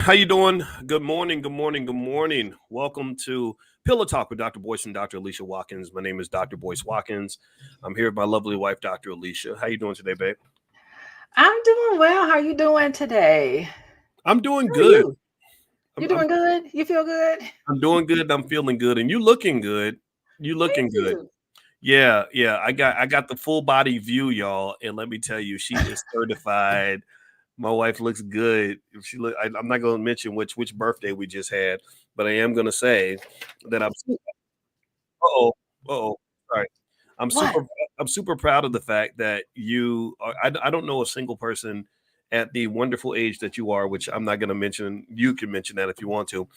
How you doing? Good morning, good morning, good morning. Welcome to Pillow Talk with Dr. Boyce and Dr. Alicia Watkins. My name is Dr. Boyce Watkins. I'm here with my lovely wife, Dr. Alicia. How you doing today, babe? I'm doing well. How are you doing today? I'm doing How are good. you? I'm, You I'm doing good? You feel good? I'm doing good. And I'm feeling good, and you looking good. You looking Thank good. you. Yeah. I got the full body view, y'all, and let me tell you, she is certified. My wife looks good. If she look, I'm not going to mention which birthday we just had, but I am going to say that I'm. Uh-oh. Uh-oh. Sorry. I'm What? super I'm super proud of the fact that you are, I don't know a single person at the wonderful age that you are, which I'm not going to mention. You can mention that if you want to,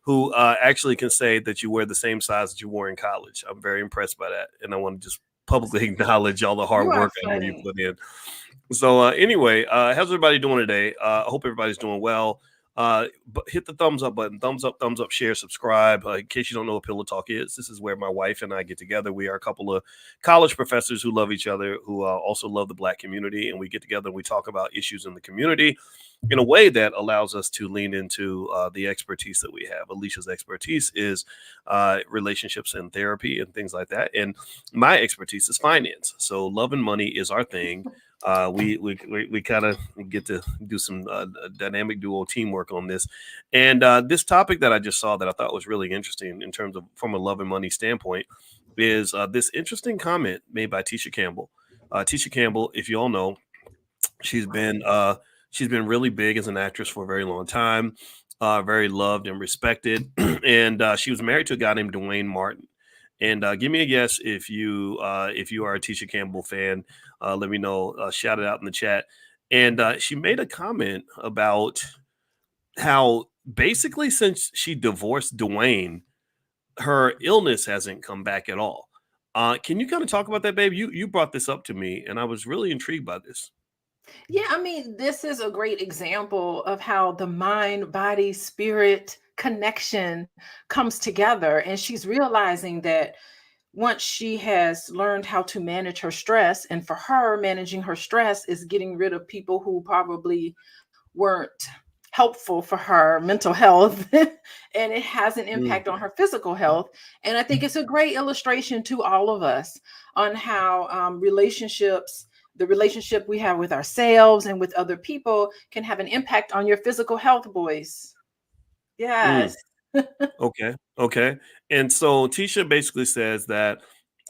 who actually can say that you wear the same size that you wore in college. I'm very impressed by that, and I want to just publicly acknowledge all the hard You are work I know you funny. put in. So anyway, how's everybody doing today? I hope everybody's doing well. But hit the thumbs up button, thumbs up, share, subscribe. In case you don't know what Pillow Talk is, this is where my wife and I get together. We are a couple of college professors who love each other, who also love the Black community, and we get together and we talk about issues in the community in a way that allows us to lean into the expertise that we have. Alicia's expertise is relationships and therapy and things like that, and my expertise is finance. So love and money is our thing. We kind of get to do some dynamic duo teamwork on this, and this topic that I just saw that I thought was really interesting in terms of from a love and money standpoint is this interesting comment made by Tisha Campbell. Tisha Campbell, if you all know, she's been uh, she's been really big as an actress for a very long time, very loved and respected, and she was married to a guy named Duane Martin. And give me a guess if you are a Tisha Campbell fan. Let me know. Shout it out in the chat. And she made a comment about how basically since she divorced Dwayne, her illness hasn't come back at all. Can you kind of talk about that, babe? You brought this up to me, and I was really intrigued by this. Yeah, I mean, this is a great example of how the mind, body, spirit connection comes together. And she's realizing that once she has learned how to manage her stress, and for her, managing her stress is getting rid of people who probably weren't helpful for her mental health and it has an Mm. impact on her physical health. And I think it's a great illustration to all of us on how relationships, the relationship we have with ourselves and with other people, can have an impact on your physical health, boys. Mm. Yes. Okay. And so Tisha basically says that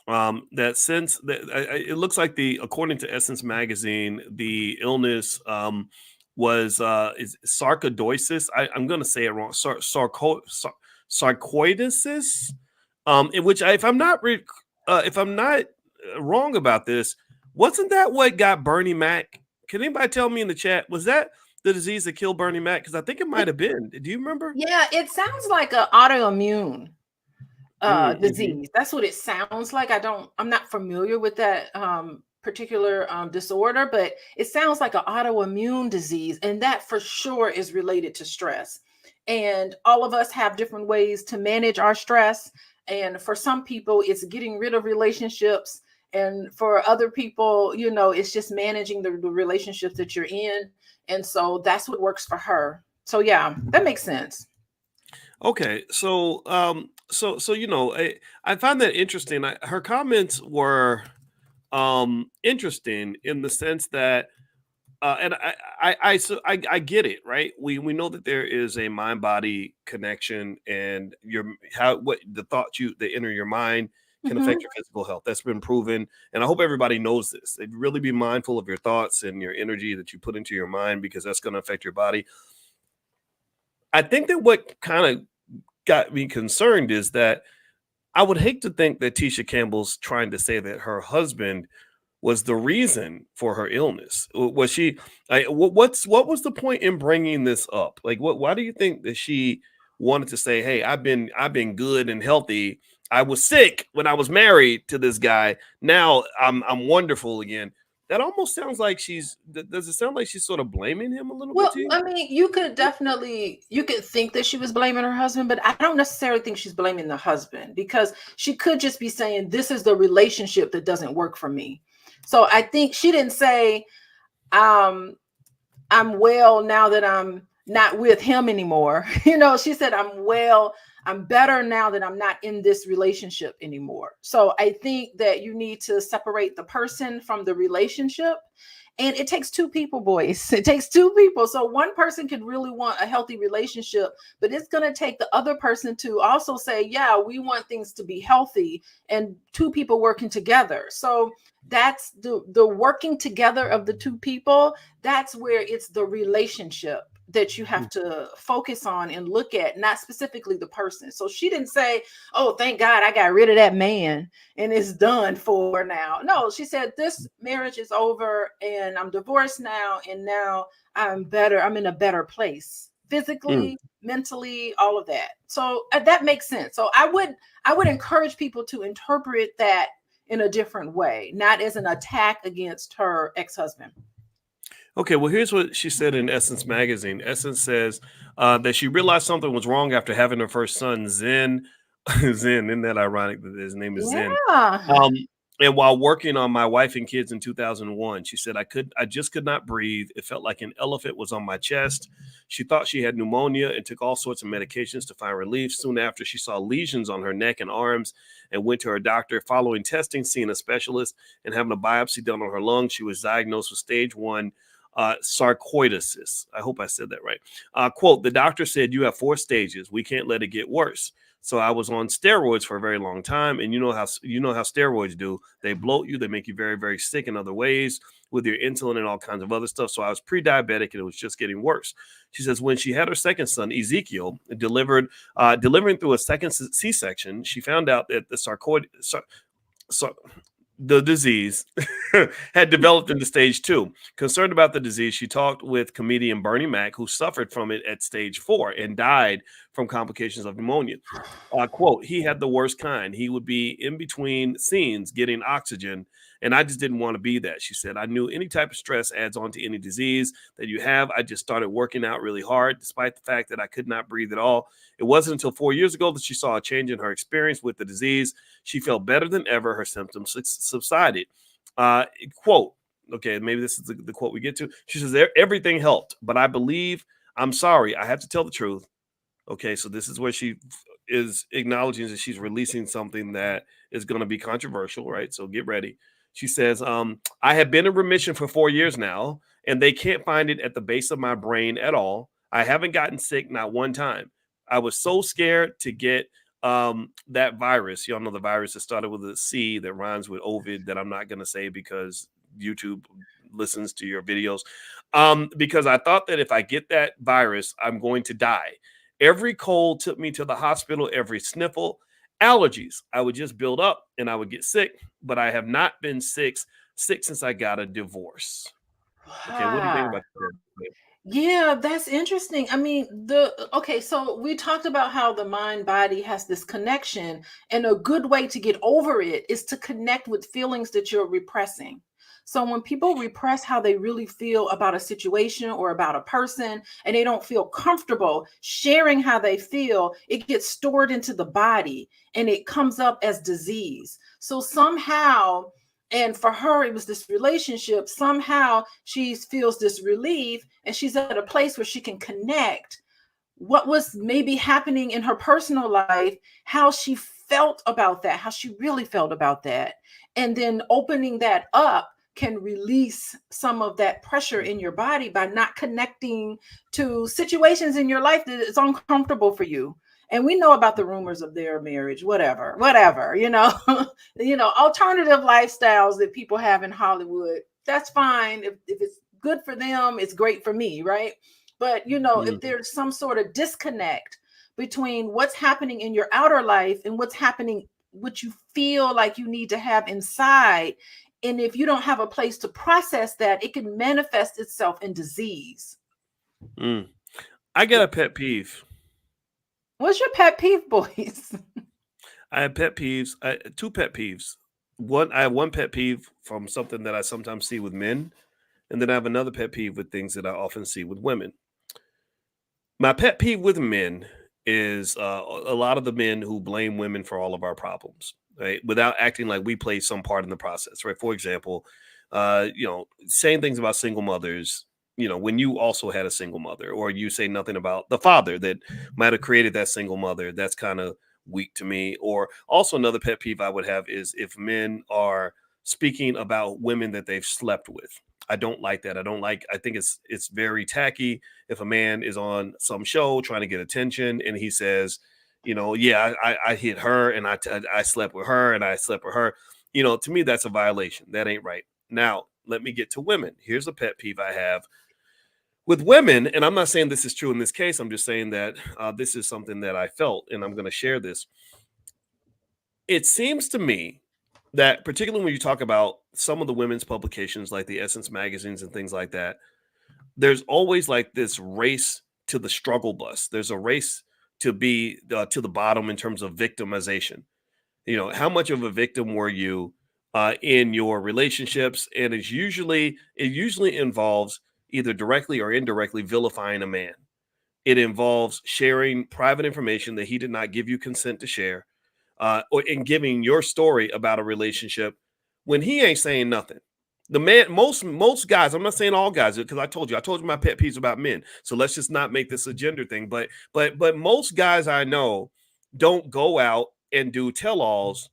that since it looks like the according to Essence magazine, the illness was is sarcoidosis. I'm going to say it wrong. Sarcoidosis. In which if I'm not wrong about this, wasn't that what got Bernie Mac? Can anybody tell me in the chat? Was that the disease that killed Bernie Mac? Because I think it might It, have been. Do you remember? yeah, it sounds like an autoimmune Mm-hmm. disease. That's what it sounds like. I'm not familiar with that particular disorder, but it sounds like an autoimmune disease, and that for sure is related to stress. And all of us have different ways to manage our stress. And for some people, it's getting rid of relationships. And for other people, it's just managing the relationships that you're in. And so that's what works for her. So yeah, that makes sense. Okay, so I find that interesting. Her comments were interesting in the sense that and I get it, right? We know that there is a mind body connection, and your how what the thoughts you that enter your mind can affect Mhm. your physical health. That's been proven, and I hope everybody knows this. They really be mindful of your thoughts and your energy that you put into your mind because that's going to affect your body. I think that what kind of got me concerned is that I would hate to think that Tisha Campbell's trying to say that her husband was the reason for her illness. Was she? What was the point in bringing this up? Like, what? Why do you think that she wanted to say, "Hey, I've been good and healthy. I was sick when I was married to this guy. Now I'm wonderful again." That almost sounds like Does it sound like she's sort of blaming him a little bit Well, to you? I mean, you could think that she was blaming her husband, but I don't necessarily think she's blaming the husband, because she could just be saying, this is the relationship that doesn't work for me. So I think she didn't say, um, I'm well now that I'm not with him anymore. She said, I'm better now that I'm not in this relationship anymore. So I think that you need to separate the person from the relationship. And it takes two people, boys. It takes two people. So one person can really want a healthy relationship, but it's going to take the other person to also say, yeah, we want things to be healthy, and two people working together. So that's the working together of the two people. That's where it's the relationship that you have to focus on and look at, not specifically the person. So she didn't say, oh, thank God I got rid of that man and it's done for now. No, she said, this marriage is over and I'm divorced now. And now I'm better. I'm in a better place physically, mentally, all of that. So that makes sense. So I would encourage people to interpret that in a different way, not as an attack against her ex-husband. Okay, well, here's what she said in Essence magazine. Essence says that she realized something was wrong after having her first son, Zen. Zen, isn't that ironic that his name is Zen? Yeah. And while working on My Wife and Kids in 2001, she said, I just could not breathe. It felt like an elephant was on my chest. She thought she had pneumonia and took all sorts of medications to find relief. Soon after, she saw lesions on her neck and arms and went to her doctor. Following testing, seeing a specialist, and having a biopsy done on her lungs, she was diagnosed with stage 1 sarcoidosis. I hope I said that right. Quote, the doctor said, you have 4 stages. We can't let it get worse. So I was on steroids for a very long time. And you know how steroids do. They bloat you. They make you very, very sick in other ways with your insulin and all kinds of other stuff. So I was pre-diabetic and it was just getting worse. She says when she had her second son, Ezekiel, delivering through a second C-section, she found out that the disease had developed into stage 2. Concerned about the disease, she talked with comedian Bernie Mac, who suffered from it at stage 4 and died from complications of pneumonia. Quote, he had the worst kind. He would be in between scenes getting oxygen, and I just didn't want to be that. She said, I knew any type of stress adds on to any disease that you have. I just started working out really hard, despite the fact that I could not breathe at all. It wasn't until 4 years ago that she saw a change in her experience with the disease. She felt better than ever. Her symptoms subsided. Quote, okay, maybe this is the quote we get to. She says, everything helped, but I believe, I'm sorry, I have to tell the truth. Okay, so this is where she is acknowledging that she's releasing something that is going to be controversial, right? So get ready. She says, I have been in remission for 4 years now, and they can't find it at the base of my brain at all. I haven't gotten sick, not one time. I was so scared to get that virus. Y'all know the virus that started with a C that rhymes with Ovid that I'm not going to say because YouTube listens to your videos. Because I thought that if I get that virus, I'm going to die. Every cold took me to the hospital, every sniffle, allergies. I would just build up and I would get sick, but I have not been sick since I got a divorce. Okay, what do you think about that? Yeah, that's interesting. I mean, so we talked about how the mind body has this connection, and a good way to get over it is to connect with feelings that you're repressing. So when people repress how they really feel about a situation or about a person, and they don't feel comfortable sharing how they feel, it gets stored into the body and it comes up as disease. So somehow, and for her, it was this relationship. Somehow she feels this relief and she's at a place where she can connect what was maybe happening in her personal life, how she felt about that, how she really felt about that. And then opening that up can release some of that pressure in your body by not connecting to situations in your life that is uncomfortable for you. And we know about the rumors of their marriage, whatever, alternative lifestyles that people have in Hollywood. That's fine. If it's good for them, it's great for me, right? But, if there's some sort of disconnect between what's happening in your outer life and what's happening, what you feel like you need to have inside, and if you don't have a place to process that, it can manifest itself in disease. I got a pet peeve. What's your pet peeve, boys? I have pet peeves. 2 pet peeves. I have one pet peeve from something that I sometimes see with men, and then I have another pet peeve with things that I often see with women. My pet peeve with men is a lot of the men who blame women for all of our problems, right? Without acting like we play some part in the process, right? For example, saying things about single mothers, when you also had a single mother, or you say nothing about the father that might have created that single mother. That's kind of weak to me. Or also another pet peeve I would have is if men are speaking about women that they've slept with. I don't like that. I think it's very tacky if a man is on some show trying to get attention and he says, yeah, I hit her and I slept with her and I slept with her. To me, that's a violation. That ain't right. Now, let me get to women. Here's a pet peeve I have with women. And I'm not saying this is true in this case. I'm just saying that this is something that I felt, and I'm going to share this. It seems to me that particularly when you talk about some of the women's publications like the Essence magazines and things like that, there's always like this race to the struggle bus. There's a race to be to the bottom in terms of victimization. How much of a victim were you in your relationships? And it usually involves either directly or indirectly vilifying a man. It involves sharing private information that he did not give you consent to share, or in giving your story about a relationship when he ain't saying nothing. The man, most guys, I'm not saying all guys, because I told you my pet peeves about men. So let's just not make this a gender thing. But most guys I know don't go out and do tell-alls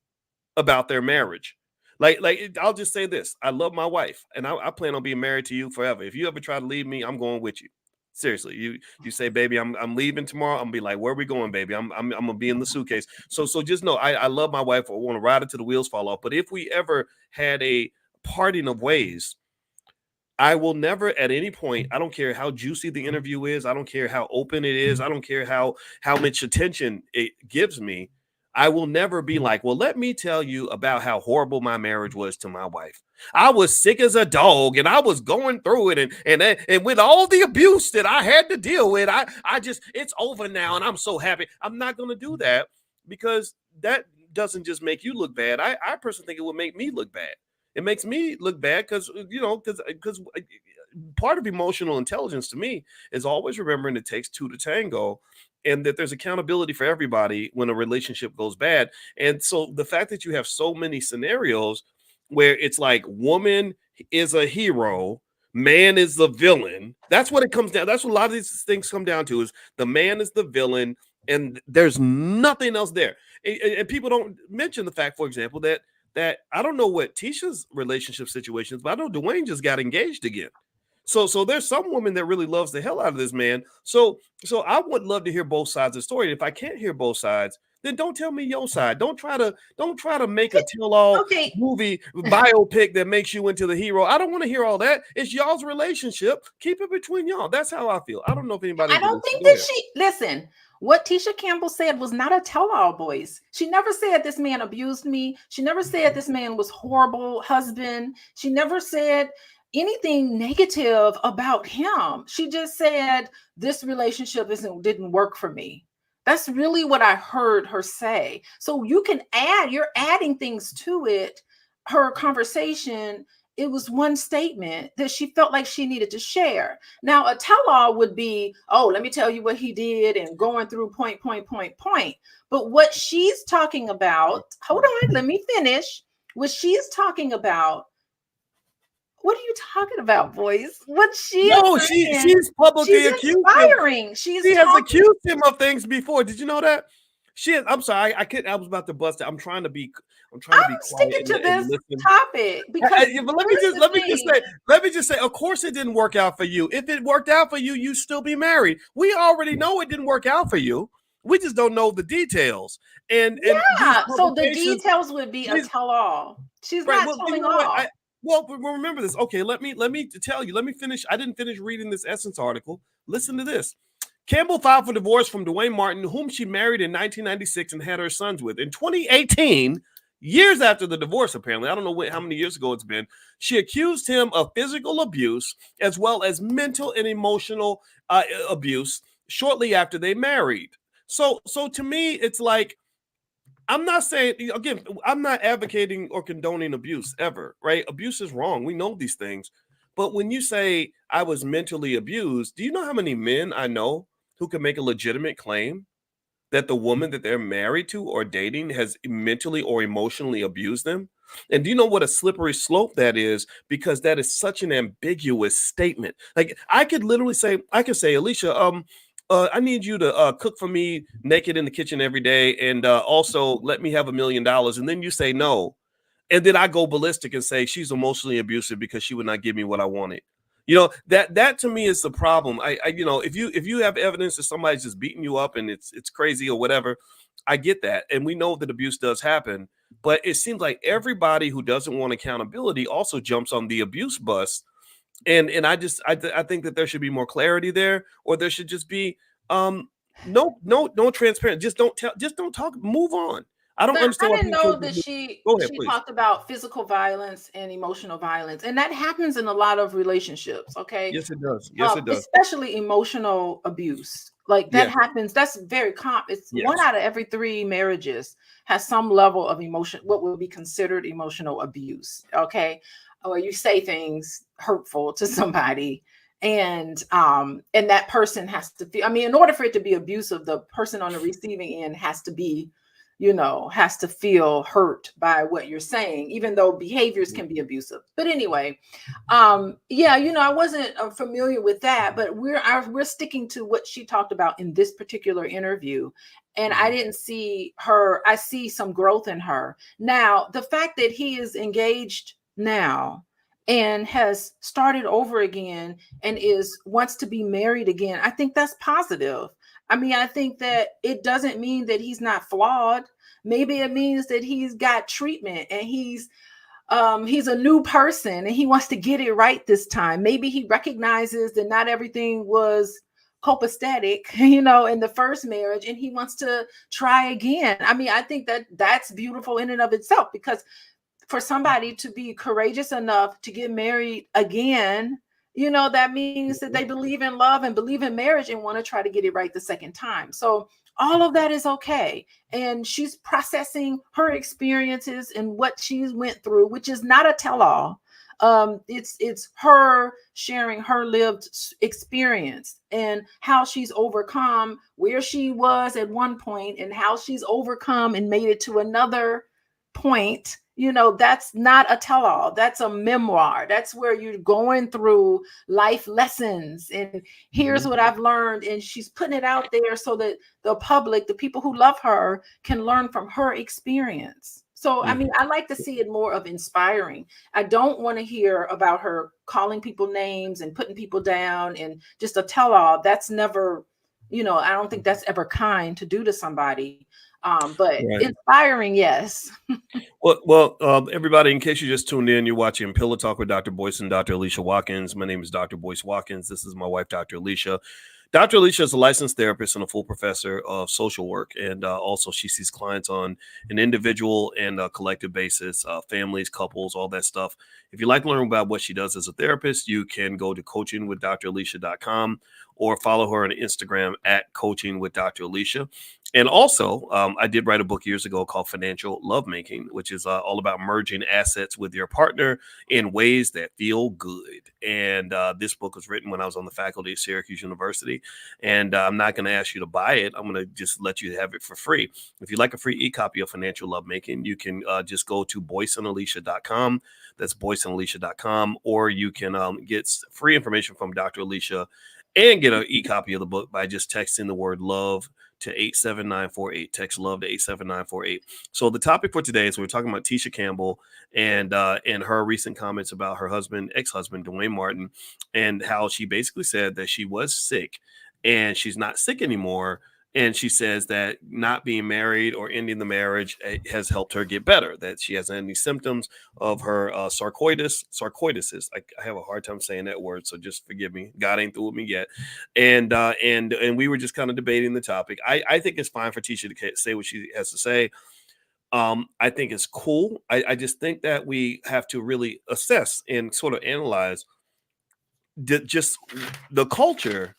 about their marriage. Like I'll just say this: I love my wife, and I plan on being married to you forever. If you ever try to leave me, I'm going with you. Seriously, you say, baby, I'm leaving tomorrow. I'm gonna be like, where are we going, baby? I'm gonna be in the suitcase. So just know I love my wife. I want to ride it till the wheels fall off. But if we ever had a parting of ways, I will never at any point, I don't care how juicy the interview is, I don't care how open it is, I don't care how much attention it gives me, I will never be like, well, let me tell you about how horrible my marriage was to my wife. I was sick as a dog and I was going through it, and with all the abuse that I had to deal with, I just, it's over now and I'm so happy. I'm not going to do that, because that doesn't just make you look bad. I personally think it would make me look bad. It makes me look bad because part of emotional intelligence to me is always remembering it takes two to tango, and that there's accountability for everybody when a relationship goes bad. And so the fact that you have so many scenarios where it's like woman is a hero, man is the villain. That's what it comes down. That's what a lot of these things come down to, is the man is the villain and there's nothing else there. And people don't mention the fact, for example, that I don't know what Tisha's relationship situation is, but I know Duane just got engaged again. So there's some woman that really loves the hell out of this man. So I would love to hear both sides of the story. If I can't hear both sides, then don't tell me your side. Don't try to make a tell-all movie biopic that makes you into the hero. I don't want to hear all that. It's y'all's relationship. Keep it between y'all. That's how I feel. I don't know if anybody. I don't think that listen. What Tisha Campbell said was not a tell-all, Boyce. She never said this man abused me. She never said this man was horrible husband. She never said anything negative about him. She just said this relationship didn't work for me. That's really what I heard her say. So you're adding things to it. Her conversation, it was one statement that she felt like she needed to share. Now, a tell-all would be, oh, let me tell you what he did and going through point. But what she's talking about, hold on, let me finish. What she's talking about, what are you talking about, Boyce? What she's publicly accused inspiring. She has accused him of things before. Did you know that? I'm sorry, I was about to bust it. I'm trying to be sticking to this topic because but let me just say, of course it didn't work out for you. If it worked out for you, you'd still be married. We already know it didn't work out for you. We just don't know the details. And so the details would be a tell-all. She's not telling all. Well, remember this. Okay, let me tell you. Let me finish. I didn't finish reading this Essence article. Listen to this. Campbell filed for divorce from Duane Martin, whom she married in 1996 and had her sons with. In 2018, years after the divorce, apparently, I don't know how many years ago it's been, she accused him of physical abuse as well as mental and emotional abuse shortly after they married. So to me, it's like, I'm not saying, again, I'm not advocating or condoning abuse ever, right? Abuse is wrong. We know these things. But when you say I was mentally abused, do you know how many men I know who can make a legitimate claim that the woman that they're married to or dating has mentally or emotionally abused them? And do you know what a slippery slope that is? Because that is such an ambiguous statement. Like I could literally say, I could say, Alicia, I need you to cook for me naked in the kitchen every day, and also let me have $1 million. And then you say no, and then I go ballistic and say she's emotionally abusive because she would not give me what I wanted. That to me is the problem. If you have evidence that somebody's just beating you up and it's crazy or whatever, I get that, and we know that abuse does happen. But it seems like everybody who doesn't want accountability also jumps on the abuse bus, and I think that there should be more clarity there, or there should just be um no transparent. Just don't talk. Move on. I don't But I understand why didn't people know can't that just she go ahead, she please. talked about physical violence and emotional violence, and that happens in a lot of relationships. Okay, Yes, it does. Yes, it does. especially emotional abuse. Like that Yes, happens. That's very common. It's one yes. out of every three marriages has some level of emotion, what would be considered emotional abuse. Okay, or you say things hurtful to somebody, and that person has to feel. I mean, in order for it to be abusive, the person on the receiving end has to be, has to feel hurt by what you're saying, even though behaviors can be abusive. But anyway, yeah, I wasn't familiar with that, but we're sticking to what she talked about in this particular interview. And I Mhm. didn't see her. I see some growth in her. Now, the fact that he is engaged now and has started over again and is wants to be married again, I think that's positive. I mean, I think that it doesn't mean that he's not flawed. Maybe it means that he's got treatment and he's a new person and he wants to get it right this time. Maybe he recognizes that not everything was copacetic, in the first marriage, and he wants to try again. I mean, I think that that's beautiful in and of itself, because for somebody to be courageous enough to get married again, that means that they believe in love and believe in marriage and want to try to get it right the second time. So all of that is okay. And she's processing her experiences and what she's went through, which is not a tell-all. It's her sharing her lived experience and how she's overcome where she was at one point and how she's overcome and made it to another point. That's not a tell-all. That's a memoir. That's where you're going through life lessons and here's Mhm. what I've learned, and she's putting it out there so that the public, the people who love her, can learn from her experience. So I Mhm. mean, I like to see it more of inspiring. I don't want to hear about her calling people names and putting people down and just a tell-all. That's never, I don't think that's ever kind to do to somebody. But Right. inspiring, yes. Well, everybody, in case you just tuned in, you're watching Pillow Talk with Dr. Boyce and Dr. Alicia Watkins. My name is Dr. Boyce Watkins. This is my wife, Dr. Alicia. Dr. Alicia is a licensed therapist and a full professor of social work. And also, she sees clients on an individual and a collective basis, families, couples, all that stuff. If you'd like to learn about what she does as a therapist, you can go to coachingwithdralicia.com or follow her on Instagram at coaching with Dr. Alicia. And also, I did write a book years ago called Financial Lovemaking, which is all about merging assets with your partner in ways that feel good. And this book was written when I was on the faculty at Syracuse University. And I'm not going to ask you to buy it. I'm going to just let you have it for free. If you'd like a free e-copy of Financial Lovemaking, you can just go to boyceandalicia.com. That's boyceandalicia.com. Or you can get free information from Dr. Alicia and get an e-copy of the book by just texting the word love to 87948. Text love to 87948. So the topic for today is we're talking about Tisha Campbell and her recent comments about her ex-husband, Duane Martin, and how she basically said that she was sick and she's not sick anymore. And she says that not being married or ending the marriage has helped her get better, that she hasn't had any symptoms of her sarcoidosis. I have a hard time saying that word, so just forgive me. God ain't through with me yet. And we were just kind of debating the topic. I think it's fine for Tisha to say what she has to say. I think it's cool. I just think that we have to really assess and sort of analyze just the culture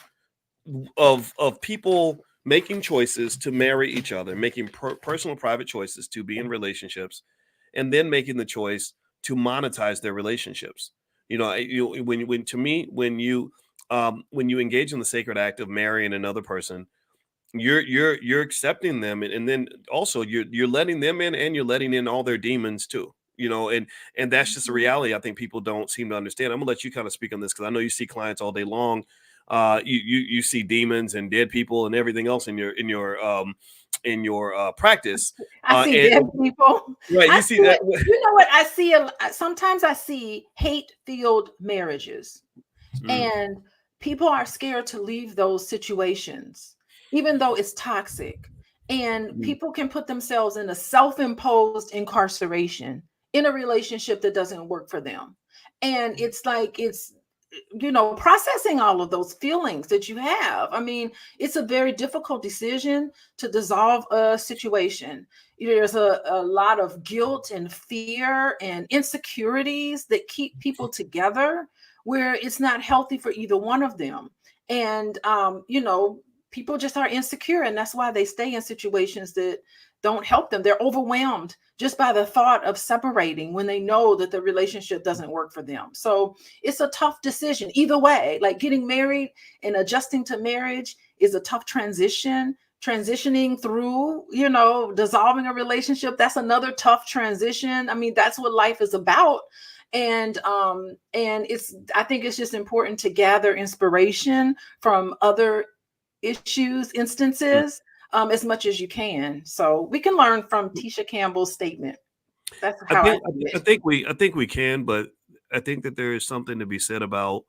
of people making choices to marry each other, making personal private choices to be in relationships, and then making the choice to monetize their relationships. When to me, when you engage in the sacred act of marrying another person, you're accepting them, and then also you're letting them in, and you're letting in all their demons too. and that's just a reality. I think people don't seem to understand. I'm gonna let you kind of speak on this because I know you see clients all day long. You see demons and dead people and everything else in your practice. I see And dead people. right, I you see see that. it. You know what? I see sometimes I see hate-filled marriages, and people are scared to leave those situations, even though it's toxic. And people can put themselves in a self-imposed incarceration in a relationship that doesn't work for them. And it's like processing all of those feelings that you have. I mean, it's a very difficult decision to dissolve a situation. There's a lot of guilt and fear and insecurities that keep people together, where it's not healthy for either one of them. And people just are insecure, and that's why they stay in situations that don't help them. They're overwhelmed just by the thought of separating when they know that the relationship doesn't work for them. So it's a tough decision either way. Like getting married and adjusting to marriage is a tough transition. Transitioning through, dissolving a relationship, that's another tough transition. I mean, that's what life is about. And I think it's just important to gather inspiration from other instances, as much as you can. So we can learn from Tisha Campbell's statement. That's how I see it. I think we can, but I think that there is something to be said about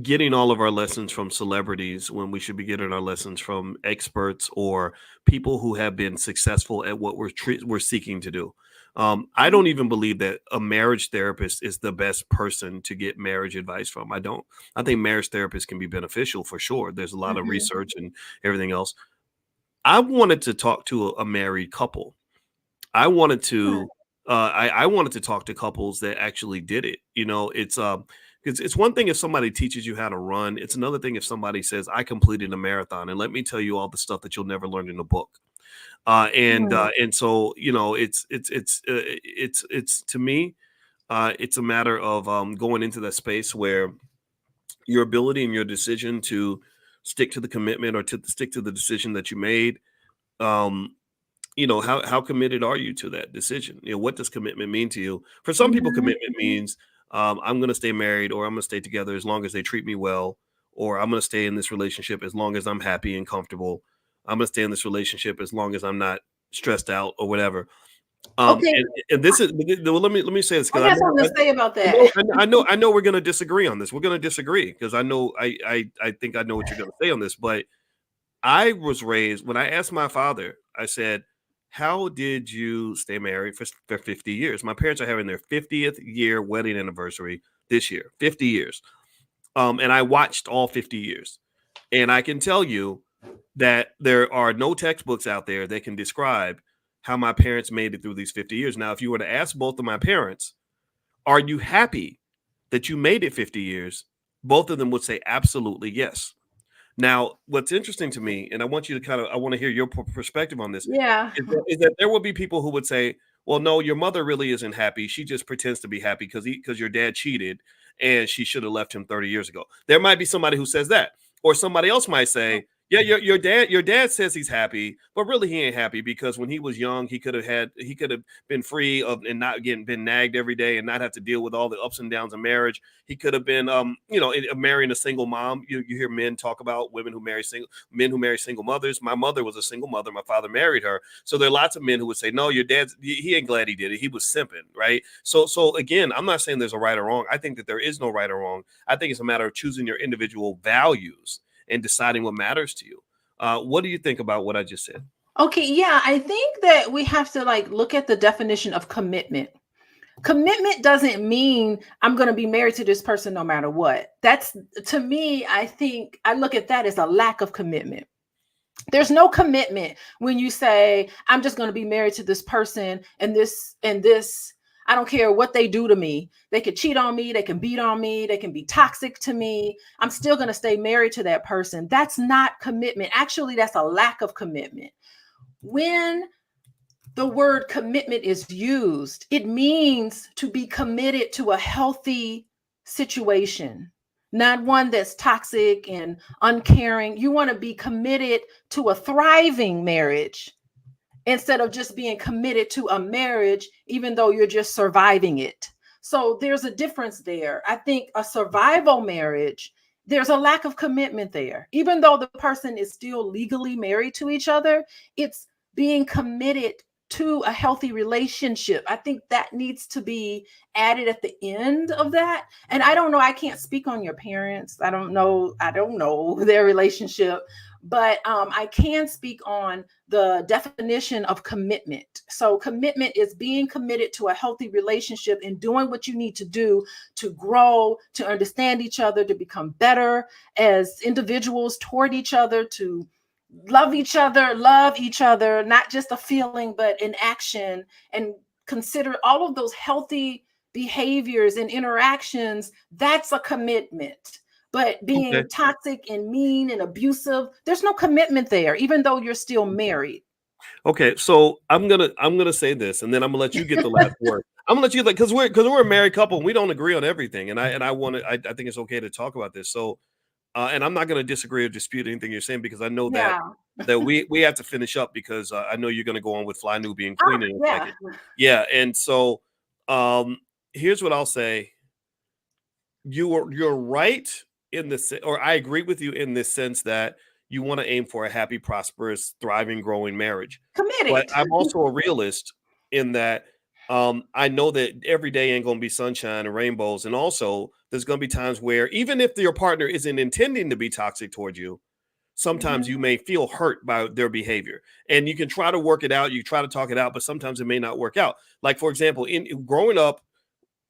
getting all of our lessons from celebrities when we should be getting our lessons from experts or people who have been successful at what we're seeking to do. I don't even believe that a marriage therapist is the best person to get marriage advice from. I don't. I think marriage therapists can be beneficial for sure. There's a lot of research and everything else. I wanted to talk to a married couple. I wanted to I wanted to talk to couples that actually did it. It's one thing if somebody teaches you how to run. It's another thing if somebody says, I completed a marathon and let me tell you all the stuff that you'll never learn in a book. And so, it's to me, it's a matter of going into that space where your ability and your decision to stick to the commitment or to stick to the decision that you made, how committed are you to that decision? What does commitment mean to you? For some people, commitment means I'm going to stay married, or I'm going to stay together as long as they treat me well, or I'm going to stay in this relationship as long as I'm happy and comfortable. I'm going to stay in this relationship as long as I'm not stressed out or whatever. Okay. And this is, well, let me say this, I because got something to say about that. I know we're going to disagree on this. We're going to disagree because I think I know what you're going to say on this. But I was raised, when I asked my father, I said, how did you stay married for 50 years? My parents are having their 50th year wedding anniversary this year, 50 years. And I watched all 50 years. And I can tell you that there are no textbooks out there that can describe how my parents made it through these 50 years. Now, if you were to ask both of my parents, are you happy that you made it 50 years? Both of them would say absolutely yes. Now, what's interesting to me, and I want you to I want to hear your perspective on this, Yeah. is that there will be people who would say, well, no, your mother really isn't happy. She just pretends to be happy because your dad cheated and she should have left him 30 years ago. There might be somebody who says that, or somebody else might say, yeah, your dad says he's happy, but really he ain't happy because when he was young, he could have been free of and not been nagged every day and not have to deal with all the ups and downs of marriage. He could have been marrying a single mom. You hear men talk about men who marry single mothers. My mother was a single mother. My father married her. So there are lots of men who would say, no, your dad, he ain't glad he did it. He was simping, right? So again, I'm not saying there's a right or wrong. I think that there is no right or wrong. I think it's a matter of choosing your individual values and deciding what matters to you. What do you think about what I just said? Okay, yeah, I think that we have to look at the definition of commitment. Commitment doesn't mean I'm going to be married to this person no matter what. That's, to me, I think I look at that as a lack of commitment. There's no commitment when you say, I'm just going to be married to this person and this, I don't care what they do to me. They could cheat on me. They can beat on me. They can be toxic to me. I'm still going to stay married to that person. That's not commitment. Actually, that's a lack of commitment. When the word commitment is used, it means to be committed to a healthy situation, not one that's toxic and uncaring. You want to be committed to a thriving marriage instead of just being committed to a marriage, even though you're just surviving it. So there's a difference there. I think a survival marriage, there's a lack of commitment there. Even though the person is still legally married to each other, it's being committed to a healthy relationship. I think that needs to be added at the end of that. And I don't know, I can't speak on your parents. I don't know their relationship, but I can speak on the definition of commitment. So commitment is being committed to a healthy relationship and doing what you need to do to grow, to understand each other, to become better as individuals toward each other, to love each other, not just a feeling, but in action, and consider all of those healthy behaviors and interactions. That's a commitment. But Okay. being toxic and mean and abusive, there's no commitment there, even though you're still married. Okay. So I'm gonna say this, and then I'm gonna let you get the last word. I'm gonna let you, like, because we're a married couple and we don't agree on everything, and I want to. I think it's okay to talk about this. So, and I'm not going to disagree or dispute anything you're saying, because I know that Yeah. we have to finish up, because I know you're going to go on with Fly Nubian Queen in a Yeah. second. Yeah, and so um, here's what I'll say: you're right in the or I agree with you in this sense that you want to aim for a happy, prosperous, thriving, growing marriage. But Committed. I'm also a realist in that I know that every day ain't going to be sunshine and rainbows. And also, there's going to be times where, even if your partner isn't intending to be toxic towards you, sometimes you Mhm. may feel hurt by their behavior. And you can try to work it out, you try to talk it out, but sometimes it may not work out. Like, for example, in growing up,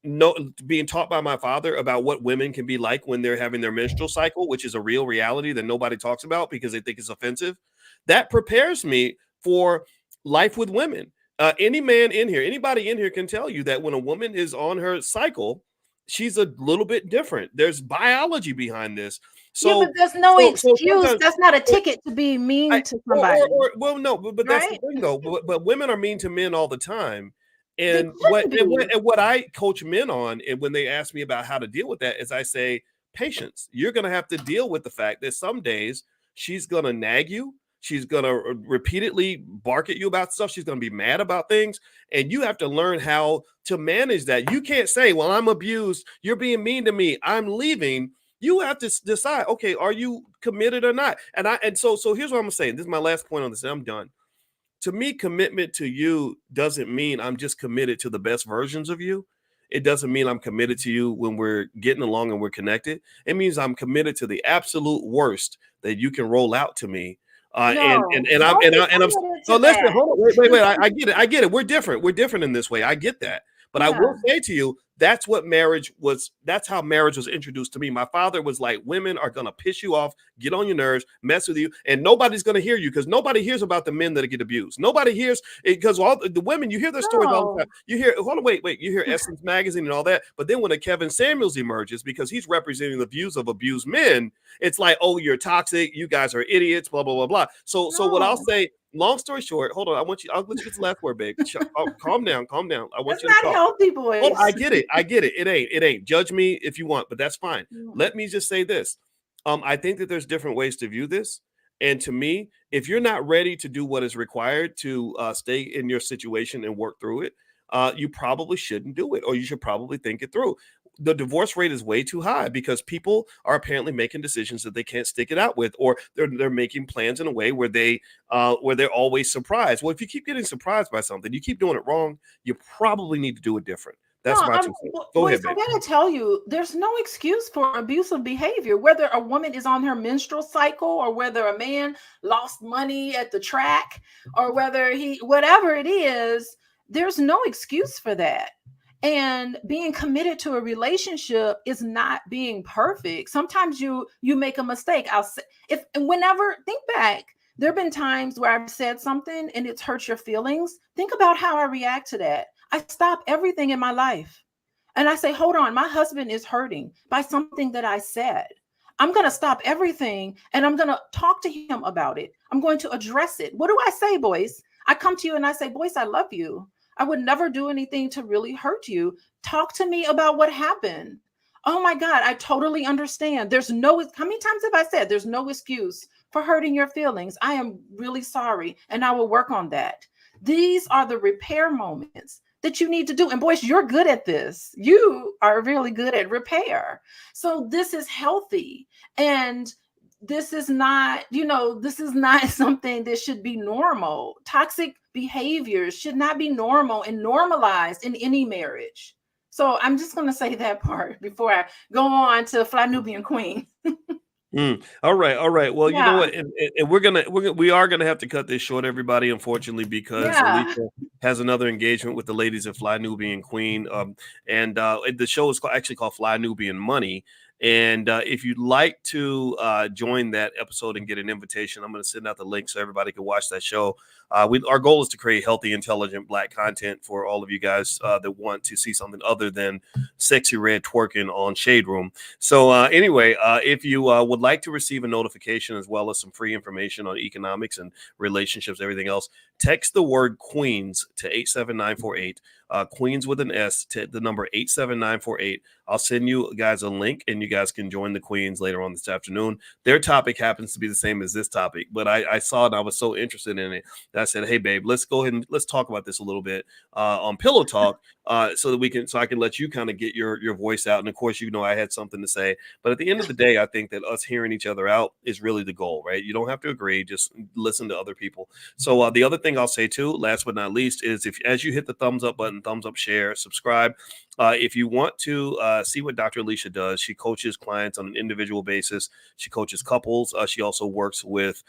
no, being taught by my father about what women can be like when they're having their menstrual cycle, which is a real reality that nobody talks about because they think it's offensive. That prepares me for life with women. Any man in here, anybody in here can tell you that when a woman is on her cycle, she's a little bit different. There's biology behind this. Yeah, but So, there's no so excuse. sometimes, That's not a ticket to be mean to somebody, well, no, but that's the right? thing though. But women are mean to men all the time. They And shouldn't be. what I coach men on, and when they ask me about how to deal with that, is I say patience. You're going to have to deal with the fact that some days she's going to nag you. She's going to repeatedly bark at you about stuff. She's going to be mad about things. And you have to learn how to manage that. You can't say, well, I'm abused. You're being mean to me. I'm leaving. You have to decide, okay, are you committed or not? And so here's what I'm gonna say. This is my last point on this, and I'm done. To me, commitment to you doesn't mean I'm just committed to the best versions of you. It doesn't mean I'm committed to you when we're getting along and we're connected. It means I'm committed to the absolute worst that you can roll out to me. No, And I'm don't and be I and I'm committed Oh, to listen, that. hold on, wait. I get it. I get it. We're different. We're different in this way. I get that. But I will Yeah. say to you, that's what marriage was. That's how marriage was introduced to me. My father was like, women are gonna piss you off, get on your nerves, mess with you, and nobody's gonna hear you, because nobody hears about the men that get abused. Nobody hears it, because all the women, you hear their stories all the No. time. You hear, hold on, wait, you hear Essence Magazine and all that, but then when a Kevin Samuels emerges, because he's representing the views of abused men, it's like, oh, you're toxic, you guys are idiots, blah blah blah blah. So what I'll No. say, long story short, hold on, I'll let you get the last word, babe. Calm down, calm down. I want That's you to not talk. healthy, Oh, I boys. get it. I get it. It ain't. Judge me if you want, but that's fine. Mm. Let me just say this. I think that there's different ways to view this. And to me, if you're not ready to do what is required to stay in your situation and work through it, you probably shouldn't do it, or you should probably think it through. The divorce rate is way too high because people are apparently making decisions that they can't stick it out with, or they're making plans in a way where they're always surprised. Well, if you keep getting surprised by something, you keep doing it wrong, you probably need to do it different. That's No, my I'm, 2 cents. Go boys, ahead, I babe. gotta tell you, there's no excuse for abusive behavior, whether a woman is on her menstrual cycle or whether a man lost money at the track or whether whatever it is, there's no excuse for that. And being committed to a relationship is not being perfect. Sometimes you make a mistake. I'll say, if whenever think back, there have been times where I've said something and it's hurt your feelings. Think about how I react to that. I stop everything in my life and I say, hold on, my husband is hurting by something that I said. I'm going to stop everything and I'm going to talk to him about it. I'm going to address it. What do I say, Boyce? I come to you and I say, Boyce, I love you. I would never do anything to really hurt you. Talk to me about what happened. Oh my God, I totally understand. How many times have I said there's no excuse for hurting your feelings? I am really sorry and I will work on that. These are the repair moments that you need to do. And Boyce, you're good at this. You are really good at repair. So this is healthy. And this is not, this is not something that should be normal. Toxic behaviors should not be normal and normalized in any marriage. So I'm just going to say that part before I go on to Fly Nubian Queen. All right. Well, you know Yeah. what? And we are gonna have to cut this short, everybody, unfortunately, because Yeah. Alicia has another engagement with the ladies at Fly Nubian Queen. And the show is actually called Fly Nubian Money. And if you'd like to join that episode and get an invitation, I'm going to send out the link so everybody can watch that show. Our goal is to create healthy, intelligent Black content for all of you guys that want to see something other than sexy red twerking on Shade Room. So anyway, if you would like to receive a notification as well as some free information on economics and relationships, everything else, text the word Queens to 87948. Queens with an S to the number 87948. I'll send you guys a link and you guys can join the Queens later on this afternoon. Their topic happens to be the same as this topic, but I saw it and I was so interested in it that I said, hey, babe, let's go ahead and let's talk about this a little bit on Pillow Talk so I can let you kind of get your voice out. And of course, I had something to say. But at the end of the day, I think that us hearing each other out is really the goal, right? You don't have to agree. Just listen to other people. So the other thing I'll say too, last but not least, is as you hit the thumbs up button, thumbs up, share, subscribe. If you want to see what Dr. Alicia does, she coaches clients on an individual basis. She coaches couples. She also works with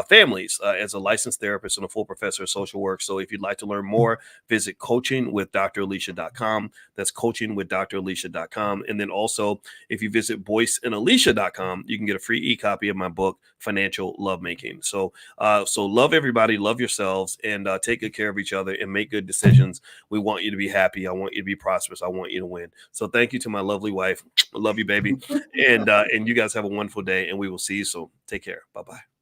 families as a licensed therapist and a full professor of social work. So if you'd like to learn more, visit coachingwithdralicia.com. That's coachingwithdralicia.com. And then also, if you visit boyceandalicia.com, you can get a free e-copy of my book, Financial Lovemaking. So love everybody, love yourselves, and take good care of each other and make good decisions. We want you to be happy. I want you to be prosperous. I want you to win. So thank you to my lovely wife. I love you, baby. And you guys have a wonderful day, and we will see you soon. Take care. Bye-bye.